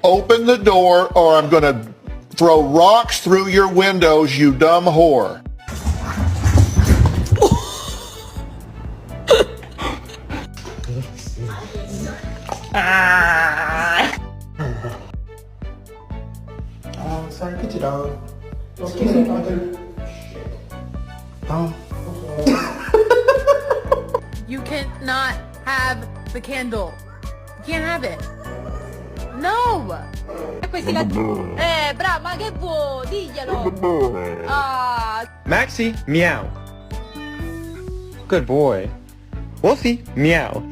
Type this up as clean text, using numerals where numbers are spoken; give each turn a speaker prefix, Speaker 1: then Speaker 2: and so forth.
Speaker 1: Open the door or I'm gonna throw rocks through your windows, you dumb whore.
Speaker 2: Oh, sorry, get your dog. Excuse me, mother. Oh.
Speaker 3: You cannot have the candle. You can't have it. No!
Speaker 4: E poi si la... brava, ma che vuoi? Diglielo! Ah...
Speaker 5: Maxie, meow. Good boy. Wolfie, meow.